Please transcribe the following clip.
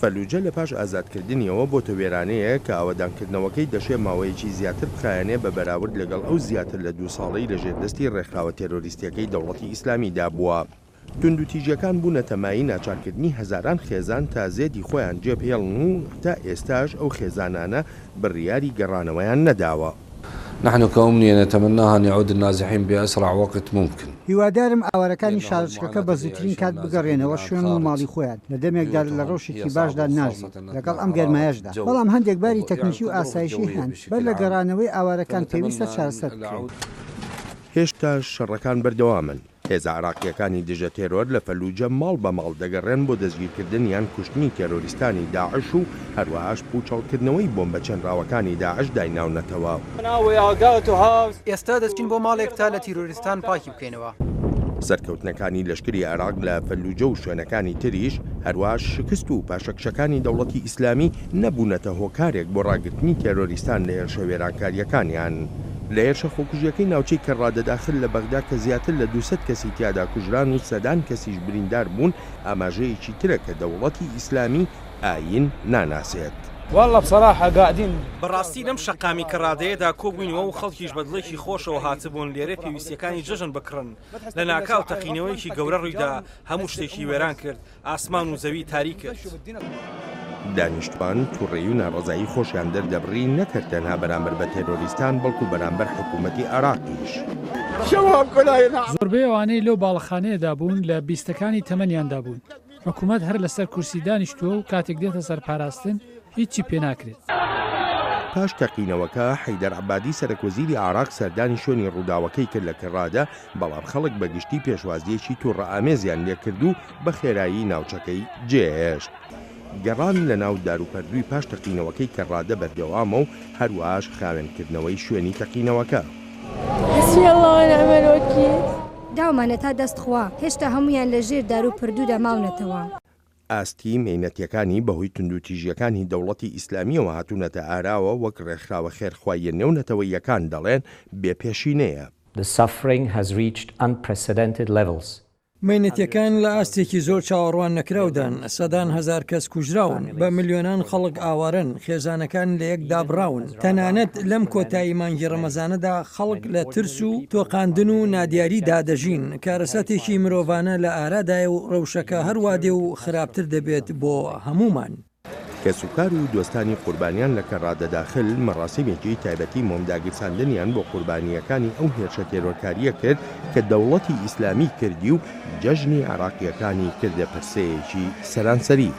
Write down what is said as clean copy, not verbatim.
فەلوجە لە پاش ئازادکردنیەوە بۆتە وێرانەیە کە ئاوەدانکردنەوەکەی دەشێ ماوەیەکی زیاتر بخایەنێ بە بەراورد لەگەڵ ئەو زیاتر لە 2 ساڵەی لە ژێردەستی ڕێکخراوە تێرۆریستیەکەی دەوڵەتی ئیسلامیدا بووە. توندوتیژەکان بوونە تەمایی ناچارکردنی هەزاران خێزان تا زێدی خۆیان جێپێڵن و تا ئێستاش ئەو خێزانانە بڕیاری گەڕانەوەیان نەداوە. نحن كأمنية نتمناها أن يعود النازحين بأسرع وقت ممكن. هیوادارم ئاوارەکانی شارچکەکە بە زووترین کات بگەڕێنەوە شوێن و ماڵی خۆیان لە دەمێکدا لە ڕۆژێکی باشدا ناژین لەگەڵ ئەم گەرمایشدا. بەڵام هەندێک باری تەکنیکی و ئاسایشی هەن بەر لە گەڕانەوەی ئاوارەکان پێویستە چارەسەر بکرێت. هێشتا شەڕەکان بەردەوامن. هێزە عراقیەکانی دژە تێرۆر لە فەلوجە ماڵ بە ماڵ دەگەڕێن بۆ دەستگیرکردن یان کوشتنی تێرۆریستانی داعش و هەروەهاش پوچەڵکردنەوەی بۆمبە چەندراوەکانی داعش دایناونەتەوە. ئێستا دەچین بۆ ماڵێک تا لە تیرۆریستان پاکی بکەینەوە. سەرکەوتنەکانی لەشکری عێراق لە فەلوجە و شوێنەکانی تریش هەروەها شکست و پاشەکشەکانی دەوڵەتی ئیسلامی نەبوونەتە هۆکارێک بۆ ڕاگررتنی تێرۆریستان لە هێرشە وێرانکاریەکانیان. لە هێرشە خۆکوژیەکەی ناوچەی کە ڕادەداخل لە بەغدا کە زیاتر لە 200 کەسی تیادا کوژران و سەدان کەسیش بریندار بوون ئاماژەیەکی ترە کە دەوڵەتی ئیسلامی ئاین ناناسێت. والله بصراحة قاعدين بەڕاستی لەم شەقامی کە ڕادەیەدا کۆبووینەوە و خەڵکیش بەدڵێکی خۆشەوە هاتبوون لێرە پێویستیەکانی جەژن بکڕن لە ناکاو تەقینەوەیکی گەورە ڕوویدا هەموو شتێکی وێران کرد ئاسمان و زەوی تاریک کرد. دانیشتوان تووڕێی و ناڕەزایی خۆشیان دەردەبڕی نەکرد تەنها بەرامبەر بە تێرۆریستان بەڵکو بەرامبەر حکوومەتی عێراقیش. زۆربەی ئەوانەی لەو باڵەخانەیەدا بوون لە بیستەکانی تەمەنیاندا بوون. حکوومەت هەر لەسەر کورسی دانیشتووە و کاتێک دێتە سەرپاراستن هیچی پێ ناکرێت. پاش تەقینەوەکە حەیدەر عەبادی سەرۆکوەزیری عێراق سەردانی شوێنی ڕووداوەکەی کرد لە کەڕادا بەڵام خەڵک بەگشتی پێشوازیەکی تووڕە ئامێزیان لێکرد و بە خێرایی ناوچەکەی جێهێشت. گەڕان لە ناو داروپەردووی پاش تەقینەوەکەی کەڕادە بەردەوامە و هەروەهاش خاوێنکردنەوەی شوێنی تەقینەوەکە. داومانە تا دەستخوا هێشتا هەمویان لە ژێر داروپەردوودا ماونەتەوە. ئاستی مێنەتیەکانی بەهۆی توندوتیژیەکانی دەوڵەتی ئیسلامیەوە هاتوونەتە ئاراوە وەک ڕێکخراوە خێرخوایە نێونەتەوەیەکان دەڵێن بێپێشینەیە. مێنەتیەکان لە ئاستێکی زۆر چاوەڕوان نەکراودان سەدان هەزار کەس کوژراون بە ملیۆنان خەڵک ئاوارن خێزانەکان لە یەک دابراون تەنانەت لەم کۆتایی مانگی ڕەمەزانەدا خەڵک لە ترس و تۆقاندن و نادیاری دادەژین کارەسەتێکی مرۆڤانە لە ئارادایە و ڕەوشەکە هەروادێ و خراپتر دەبێت بۆ هەمومان. کەسوکار و دۆستانی قوربانیان لە کەڕادەداخل مەڕاستیمێکی تایبەتی مۆمداگرساندنیان بۆ قوربانیەکانی ئەو هێرشە تێرۆرکاریە کرد کە دەوڵەتی ئیسلامی کردی و جەژنی عێراقیەکانی کردە پرسەیەکی سەرانسەری.